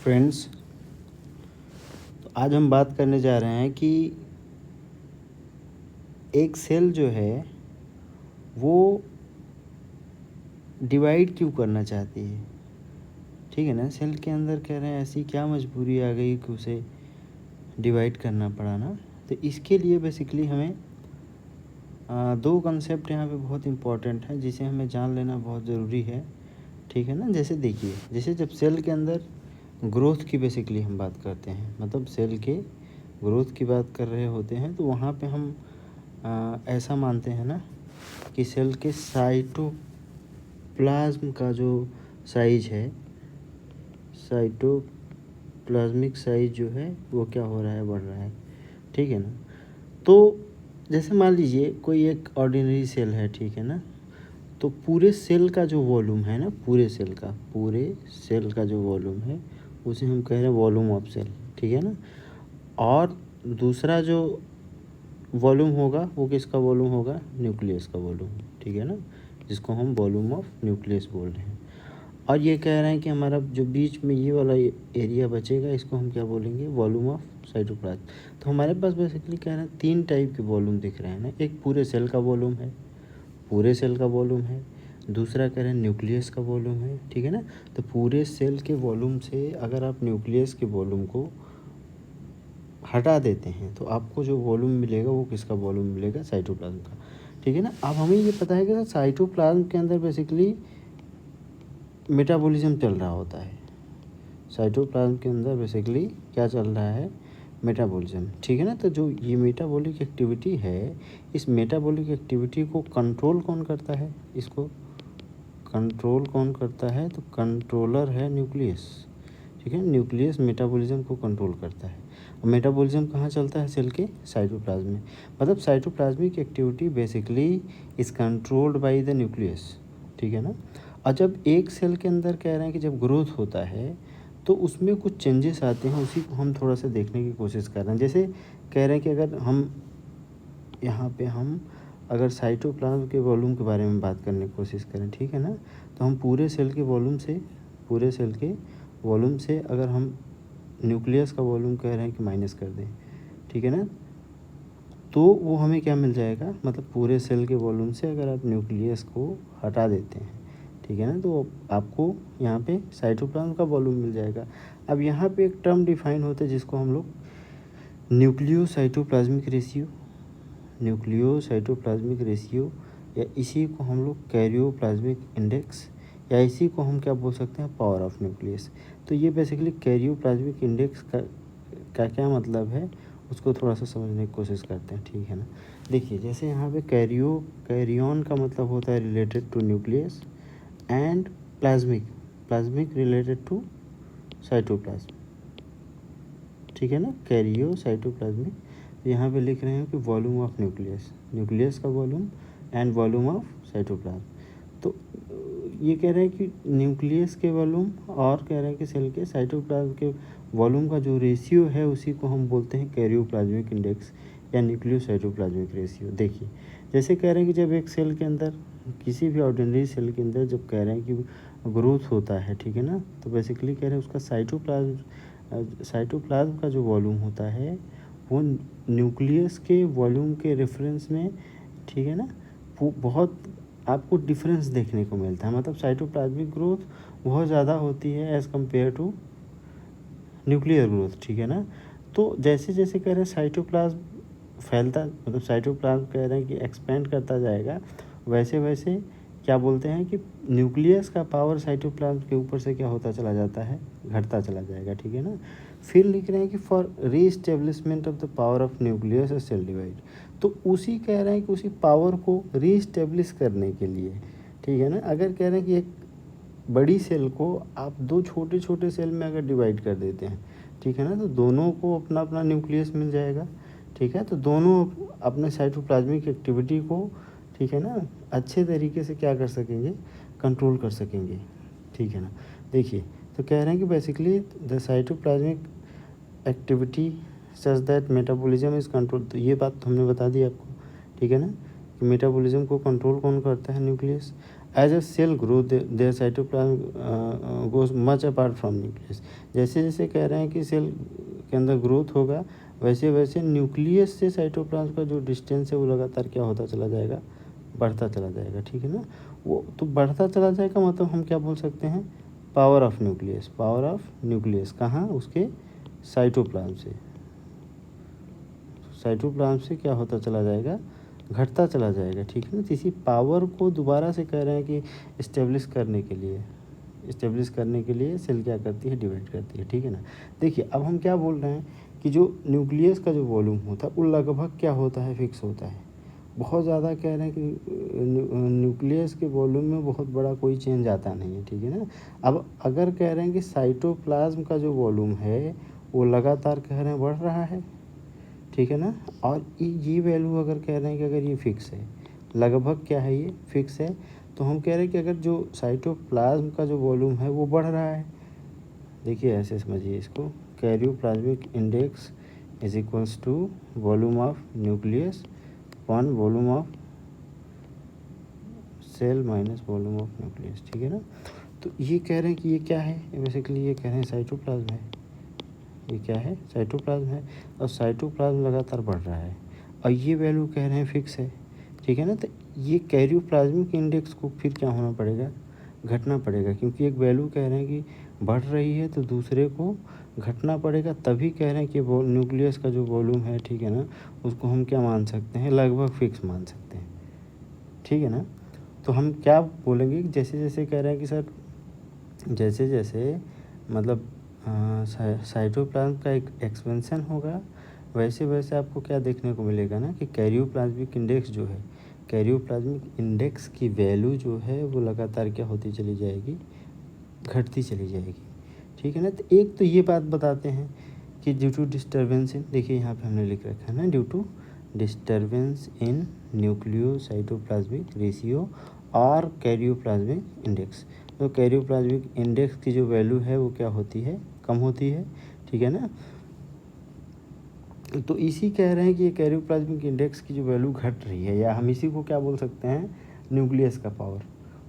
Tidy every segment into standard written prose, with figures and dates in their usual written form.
Friends, तो आज हम बात करने जा रहे हैं कि एक सेल जो है वो डिवाइड क्यों करना चाहती है। ठीक है ना। सेल के अंदर कह रहे हैं ऐसी क्या मजबूरी आ गई कि उसे डिवाइड करना पड़ा ना। तो इसके लिए बेसिकली हमें दो कंसेप्ट यहाँ पे बहुत इम्पोर्टेंट हैं जिसे हमें जान लेना बहुत ज़रूरी है। ठीक है ना। जैसे देखिए, जैसे जब सेल के अंदर ग्रोथ की बेसिकली हम बात करते हैं, मतलब सेल के ग्रोथ की बात कर रहे होते हैं, तो वहाँ पे हम ऐसा मानते हैं ना कि सेल के साइटोप्लाज्म का जो साइज है, साइटोप्लाज्मिक साइज जो है वो क्या हो रहा है, बढ़ रहा है। ठीक है ना। तो जैसे मान लीजिए कोई एक ऑर्डिनरी सेल है, ठीक है ना। तो पूरे सेल का जो वॉल्यूम है ना, पूरे सेल का जो वॉल्यूम है उसे हम कह रहे हैं वॉल्यूम ऑफ सेल। ठीक है ना। और दूसरा जो वॉल्यूम होगा वो किसका वॉल्यूम होगा, न्यूक्लियस का वॉल्यूम। ठीक है ना, जिसको हम वॉल्यूम ऑफ न्यूक्लियस बोल रहे हैं। और ये कह रहे हैं कि हमारा जो बीच में ये वाला एरिया बचेगा इसको हम क्या बोलेंगे, वॉल्यूम ऑफ साइटोप्लाज्म। तो हमारे पास बेसिकली कह रहे हैं तीन टाइप के वॉल्यूम दिख रहे हैं ना। एक पूरे सेल का वॉल्यूम है, दूसरा कह रहे हैं न्यूक्लियस का वॉल्यूम है। ठीक है ना। तो पूरे सेल के वॉल्यूम से अगर आप न्यूक्लियस के वॉल्यूम को हटा देते हैं तो आपको जो वॉल्यूम मिलेगा वो किसका वॉल्यूम मिलेगा, साइटोप्लाज्म का। ठीक है ना। अब हमें ये पता है कि साइटोप्लाज्म के अंदर बेसिकली मेटाबॉलिज्म चल रहा होता है। साइटोप्लाज्म के अंदर बेसिकली क्या चल रहा है, मेटाबॉलिज्म। ठीक है ना। तो जो ये मेटाबॉलिक एक्टिविटी है, इस मेटाबॉलिक एक्टिविटी को कंट्रोल कौन करता है, इसको कंट्रोल कौन करता है, तो कंट्रोलर है न्यूक्लियस। ठीक है। न्यूक्लियस मेटाबॉलिज्म को कंट्रोल करता है। और मेटाबॉलिज्म कहाँ चलता है, सेल के साइटोप्लाज्म में। मतलब cytoplasmic activity basically is controlled by the nucleus. ठीक है ना। और जब एक सेल के अंदर कह रहे हैं कि जब ग्रोथ होता है तो उसमें कुछ चेंजेस आते हैं, उसी को हम थोड़ा सा देखने की कोशिश कर रहे हैं। जैसे कह रहे हैं कि अगर हम यहाँ पे हम अगर साइटोप्लाज्म के वॉल्यूम के बारे में बात करने की कोशिश करें, ठीक है ना, तो हम पूरे सेल के वॉल्यूम से अगर हम न्यूक्लियस का वॉल्यूम कह रहे हैं कि माइनस कर दें, ठीक है ना, तो वो हमें क्या मिल जाएगा, मतलब पूरे सेल के वॉल्यूम से अगर आप न्यूक्लियस को हटा देते हैं, ठीक है ना, तो आपको यहाँ पे साइटोप्लाज्म का वॉल्यूम मिल जाएगा। अब यहाँ पे एक टर्म डिफाइन होता है जिसको हम लोग न्यूक्लियोसाइटोप्लाज्मिक रेशियो या इसी को हम लोग कैरियोप्लाज्मिक इंडेक्स या इसी को हम क्या बोल सकते हैं, पावर ऑफ न्यूक्लियस। तो ये बेसिकली कैरियोप्लाज्मिक इंडेक्स का क्या मतलब है, उसको थोड़ा सा समझने की कोशिश करते हैं। ठीक है ना। देखिए, जैसे यहाँ पे कैरियन का मतलब होता है related to nucleus and plasmic related to cytoplasm. ठीक है ना। कैरियोसाइटोप्लाज्मिक, यहाँ पे लिख रहे हैं कि वॉल्यूम ऑफ न्यूक्लियस का volume and volume of cytoplasm. तो ये कह रहे हैं कि न्यूक्लियस के वॉल्यूम और कह रहे हैं कि सेल के साइटोप्लाज्म के वॉल्यूम का जो रेशियो है उसी को हम बोलते हैं कैरियोप्लाज्मिक इंडेक्स या न्यूक्लियोसाइटोप्लाज्मिक रेशियो। देखिए, जैसे कह रहे हैं कि जब एक सेल के अंदर, किसी भी ऑर्डिनरी सेल के अंदर जब कह रहे हैं कि ग्रोथ होता है, ठीक है ना, तो बेसिकली कह रहे हैं उसका साइटोप्लाज्म का जो वॉल्यूम होता है वो न्यूक्लियस के वॉल्यूम के रेफरेंस में, ठीक है ना, वो बहुत आपको डिफरेंस देखने को मिलता है। मतलब साइटोप्लाज्मिक ग्रोथ बहुत ज़्यादा होती है as compare to nuclear growth. ठीक है ना। तो जैसे जैसे कह रहे हैं साइटोप्लाज्म फैलता, मतलब साइटोप्लाज्म कह रहे हैं कि एक्सपेंड करता जाएगा, वैसे वैसे क्या बोलते हैं कि न्यूक्लियस का पावर साइटोप्लाज्म के ऊपर से क्या होता चला जाता है, घटता चला जाएगा। ठीक है ना। फिर लिख रहे हैं कि for reestablishment of the power of nucleus और सेल डिवाइड। तो उसी कह रहे हैं कि उसी पावर को रीस्टेब्लिश करने के लिए, ठीक है ना, अगर कह रहे हैं कि एक बड़ी सेल को आप दो छोटे छोटे सेल में अगर डिवाइड कर देते हैं, ठीक है ना, तो दोनों को अपना अपना न्यूक्लियस मिल जाएगा। ठीक है। तो दोनों अपने साइटोप्लाज्मिक एक्टिविटी को, ठीक है ना, अच्छे तरीके से क्या कर सकेंगे, कंट्रोल कर सकेंगे। ठीक है ना। देखिए, तो कह रहे हैं कि basically the cytoplasmic activity such that metabolism is control. तो ये बात हमने बता दी आपको। ठीक है ना, कि मेटाबॉलिज्म को कंट्रोल कौन करता है, nucleus. As a cell growth there cytoplasm goes much apart from nucleus. जैसे जैसे कह रहे हैं कि सेल के अंदर ग्रोथ होगा, वैसे वैसे न्यूक्लियस से साइटोप्लाज्म का जो डिस्टेंस है वो लगातार क्या होता चला जाएगा, बढ़ता चला जाएगा। ठीक है ना, वो तो बढ़ता चला जाएगा, मतलब हम क्या बोल सकते हैं, power of nucleus. Power of nucleus कहाँ, उसके साइटोप्लाज्म से। साइटोप्लाज्म से क्या होता चला जाएगा, घटता चला जाएगा। ठीक है ना, तो इसी पावर को दोबारा से कह रहे हैं कि इस्टेब्लिश करने के लिए सेल क्या करती है, डिवाइड करती है। ठीक है ना, देखिए अब हम क्या बोल रहे हैं कि जो न्यूक्लियस का जो वॉल्यूम होता है वो लगभग क्या होता है, फिक्स होता है। बहुत ज़्यादा कह रहे हैं कि न्यूक्लियस के वॉल्यूम में बहुत बड़ा कोई चेंज आता नहीं है। ठीक है ना, अब अगर कह रहे हैं कि साइटोप्लाज्म का जो वॉल्यूम है वो लगातार कह रहे हैं बढ़ रहा है। ठीक है ना, और ये वैल्यू अगर कह रहे हैं कि अगर ये फिक्स है, लगभग क्या है, ये फिक्स है, तो हम कह रहे हैं कि अगर जो साइटोप्लाज्म का जो वॉल्यूम है वो बढ़ रहा है, देखिए ऐसे समझिए इसको, karyoplasmic index is equals to volume of nucleus upon volume of cell minus volume of nucleus. ठीक है ना, तो ये कह रहे हैं कि ये क्या है, बेसिकली ये कह रहे हैं साइटोप्लाज्म है। ये क्या है, साइटोप्लाज्म है, और साइटोप्लाज्म लगातार बढ़ रहा है, और ये वैल्यू कह रहे हैं फिक्स है। ठीक है ना, तो ये कैरियोप्लाज्मिक इंडेक्स को फिर क्या होना पड़ेगा, घटना पड़ेगा, क्योंकि एक वैल्यू कह रहे हैं कि बढ़ रही है तो दूसरे को घटना पड़ेगा, तभी कह रहे हैं कि वो न्यूक्लियस का जो वॉल्यूम है, ठीक है ना, उसको हम क्या मान सकते हैं, लगभग फिक्स मान सकते हैं। ठीक है ना, तो हम क्या बोलेंगे कि जैसे जैसे कह रहे हैं कि सर जैसे जैसे मतलब साइटोप्लाज्म का एक एक्सपेंशन होगा, वैसे वैसे आपको क्या देखने को मिलेगा ना कि कैरियोप्लाज्मिक इंडेक्स जो है, कैरियोप्लाज्मिक इंडेक्स की वैल्यू जो है वो लगातार क्या होती चली जाएगी, घटती चली जाएगी। ठीक है ना, तो एक तो ये बात बताते हैं कि ड्यू टू डिस्टर्बेंस इन, देखिए यहाँ पे हमने लिख रखा है ना, due to disturbance in nucleocytoplasmic ratio और कैरियोप्लाज्मिक इंडेक्स। तो कैरियोप्लाज्मिक इंडेक्स की जो वैल्यू है वो क्या होती है, कम होती है। ठीक है ना, तो इसी कह रहे हैं कि ये कैरियोप्लाज्मिक इंडेक्स की जो वैल्यू घट रही है, या हम इसी को क्या बोल सकते हैं, न्यूक्लियस का पावर।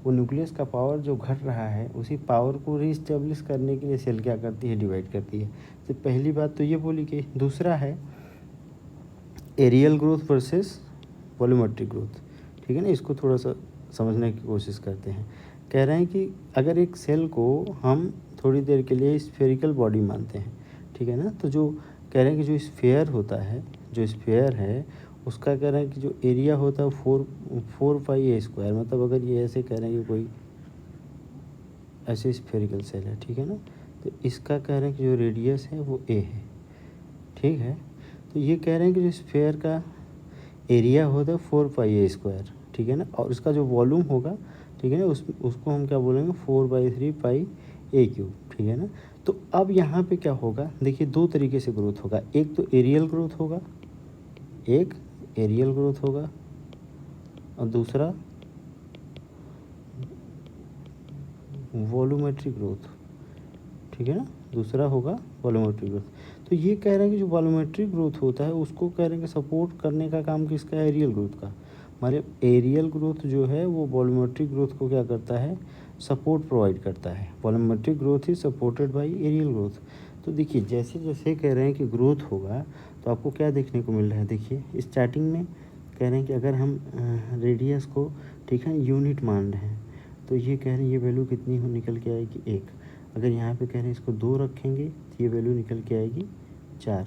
वो न्यूक्लियस का पावर जो घट रहा है, उसी पावर को रीस्टेब्लिश करने के लिए सेल क्या करती है, डिवाइड करती है। तो पहली बात तो ये बोली कि दूसरा है areal growth versus volumetric growth. ठीक है ना, इसको थोड़ा सा समझने की कोशिश करते हैं। कह रहे हैं कि अगर एक सेल को हम थोड़ी देर के लिए स्फेरिकल बॉडी मानते हैं, ठीक है ना, तो जो कह रहे हैं कि जो स्फेयर होता है, जो स्फेयर है उसका कह रहे हैं कि जो एरिया होता है वो 4 पाई a², मतलब अगर ये ऐसे कह रहे हैं कि कोई ऐसे स्फेरिकल सेल है, ठीक है ना, तो इसका कह रहे हैं कि जो रेडियस है वो a है। ठीक है, तो ये कह रहे हैं कि जो स्फेयर का एरिया होता है 4 पाई a², ठीक है ना, और उसका जो वॉल्यूम होगा, ठीक है ना, उसको हम क्या बोलेंगे, 4/3 पाई a³। ठीक है ना, तो अब यहाँ पे क्या होगा, देखिए दो तरीके से ग्रोथ होगा, एक तो एरियल ग्रोथ होगा, एक एरियल ग्रोथ होगा, और दूसरा वॉल्यूमेट्रिक ग्रोथ। ठीक है ना, दूसरा होगा वॉल्यूमेट्रिक ग्रोथ। तो ये कह रहे हैं कि जो वॉल्यूमेट्रिक ग्रोथ होता है उसको कह रहे हैं कि सपोर्ट करने का काम किसका है, एरियल ग्रोथ का। हमारे एरियल ग्रोथ जो है वो वॉल्यूमेट्रिक ग्रोथ को क्या करता है, सपोर्ट प्रोवाइड करता है। Volumetric growth is supported by areal growth. तो देखिए जैसे जैसे कह रहे हैं कि ग्रोथ होगा तो आपको क्या देखने को मिल रहा है, देखिए स्टार्टिंग में कह रहे हैं कि अगर हम रेडियस को, ठीक है, यूनिट मान रहे हैं, तो ये कह रहे हैं ये वैल्यू कितनी हो निकल के आएगी, 1। अगर यहाँ पे कह रहे हैं इसको 2 रखेंगे तो ये वैल्यू निकल के आएगी 4।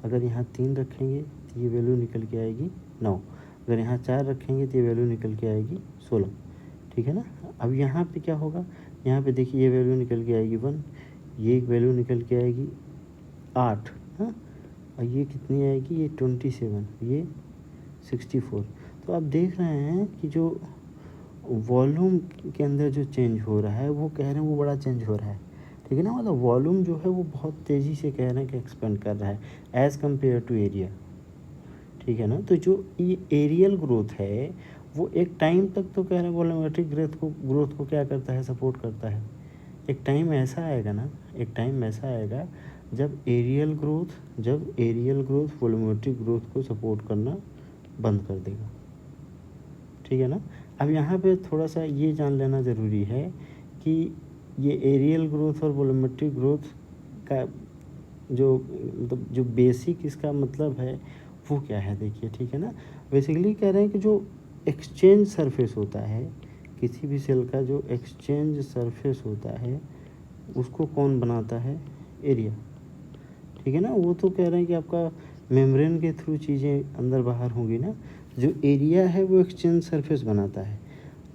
अगर यहाँ 3 रखेंगे तो ये वैल्यू निकल के आएगी 9। अगर यहाँ 4 रखेंगे तो ये वैल्यू निकल के आएगी 16। ठीक है ना, अब यहाँ पे क्या होगा, यहाँ पे देखिए ये वैल्यू निकल के आएगी 1, ये वैल्यू निकल के आएगी 8, हाँ, और ये कितनी आएगी, ये 27, ये 64। तो आप देख रहे हैं कि जो वॉल्यूम के अंदर जो चेंज हो रहा है वो कह रहे हैं वो बड़ा चेंज हो रहा है। ठीक है ना, मतलब वॉल्यूम जो है वो बहुत तेज़ी से कह रहे हैं कि एक्सपेंड कर रहा है एज़ कम्पेयर टू एरिया। ठीक है ना, तो जो ये एरियल ग्रोथ है वो एक टाइम तक तो कह रहे हैं वॉल्यूमेट्रिक ग्रोथ को क्या करता है, सपोर्ट करता है। एक टाइम ऐसा आएगा ना, एक टाइम ऐसा आएगा जब एरियल ग्रोथ वॉल्यूमेट्रिक ग्रोथ को सपोर्ट करना बंद कर देगा। ठीक है ना, अब यहाँ पे थोड़ा सा ये जान लेना ज़रूरी है कि ये एरियल ग्रोथ और वॉल्यूमेट्रिक ग्रोथ का जो मतलब जो बेसिक इसका मतलब है वो क्या है, देखिए, ठीक है ना। बेसिकली कह रहे हैं कि जो एक्सचेंज सरफेस होता है, किसी भी सेल का जो एक्सचेंज सरफेस होता है उसको कौन बनाता है, एरिया, ठीक है ना। वो तो कह रहे हैं कि आपका मेम्ब्रेन के थ्रू चीज़ें अंदर बाहर होंगी ना, जो एरिया है वो एक्सचेंज सरफेस बनाता है,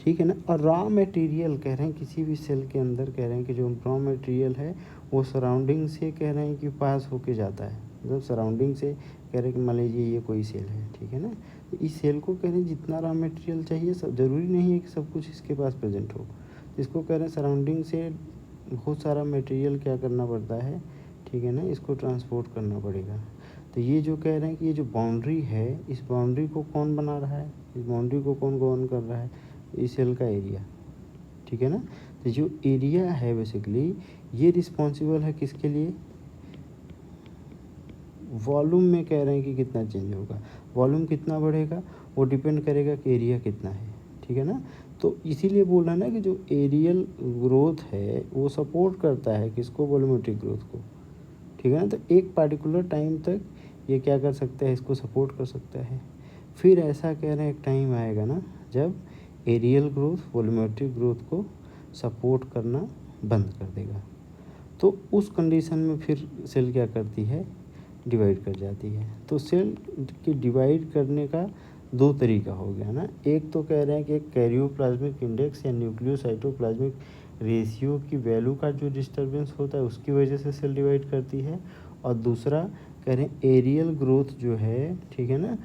ठीक है ना। और रॉ मटेरियल कह रहे हैं किसी भी सेल के अंदर, कह रहे हैं कि जो रॉ मटेरियल है वो सराउंडिंग से कह रहे हैं कि पास होके जाता है, मतलब सराउंडिंग से कह रहे हैं कि मान लीजिए ये कोई सेल है, ठीक है ना। तो इस सेल को कह रहे हैं जितना रॉ मटेरियल चाहिए, सब ज़रूरी नहीं है कि सब कुछ इसके पास प्रेजेंट हो, इसको कह रहे हैं सराउंडिंग से बहुत सारा मटेरियल क्या करना पड़ता है, ठीक है ना, इसको ट्रांसपोर्ट करना पड़ेगा। तो ये जो कह रहे हैं कि ये जो बाउंड्री है, इस बाउंड्री को कौन बना रहा है, इस बाउंड्री को कौन गवर्न कर रहा है, इस सेल का एरिया, ठीक है ना। तो जो एरिया है बेसिकली ये रिस्पॉन्सिबल है किसके लिए, वॉल्यूम में कह रहे हैं कि कितना चेंज होगा, वॉल्यूम कितना बढ़ेगा वो डिपेंड करेगा कि एरिया कितना है, ठीक है ना। तो इसीलिए बोल रहे हैं ना कि जो एरियल ग्रोथ है वो सपोर्ट करता है किसको, वॉल्यूमेट्रिक ग्रोथ को, ठीक है ना। तो एक पार्टिकुलर टाइम तक ये क्या कर सकता है, इसको सपोर्ट कर सकता है। फिर ऐसा कह रहे हैं एक टाइम आएगा ना जब एरियल ग्रोथ वॉल्यूमेट्रिक ग्रोथ को सपोर्ट करना बंद कर देगा, तो उस कंडीशन में फिर सेल क्या करती है, डिवाइड कर जाती है। तो सेल की डिवाइड करने का दो तरीका हो गया ना, एक तो कह रहे हैं कि एक कैरियोप्लाज्मिक इंडेक्स या न्यूक्लियोसाइटोप्लाज्मिक रेशियो की वैल्यू का जो डिस्टर्बेंस होता है उसकी वजह से सेल डिवाइड करती है, और दूसरा कह रहे हैं एरियल ग्रोथ जो है, ठीक है ना,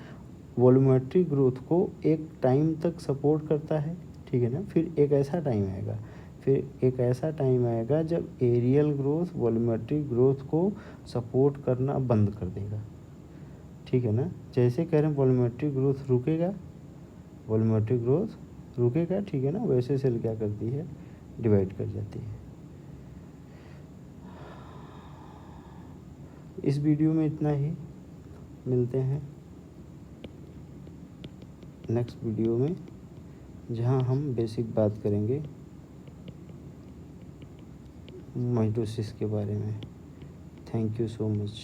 वॉल्यूमेट्रिक ग्रोथ को एक टाइम तक सपोर्ट करता है, ठीक है ना। फिर एक ऐसा टाइम आएगा जब एरियल ग्रोथ वॉल्यूमेट्रिक ग्रोथ को सपोर्ट करना बंद कर देगा, ठीक है ना। जैसे कह रहे हैं वॉल्यूमेट्रिक ग्रोथ रुकेगा, ठीक है ना, वैसे सेल क्या करती है, डिवाइड कर जाती है। इस वीडियो में इतना ही, मिलते हैं नेक्स्ट वीडियो में जहां हम बेसिक बात करेंगे माइटोसिस के बारे में। Thank you so much.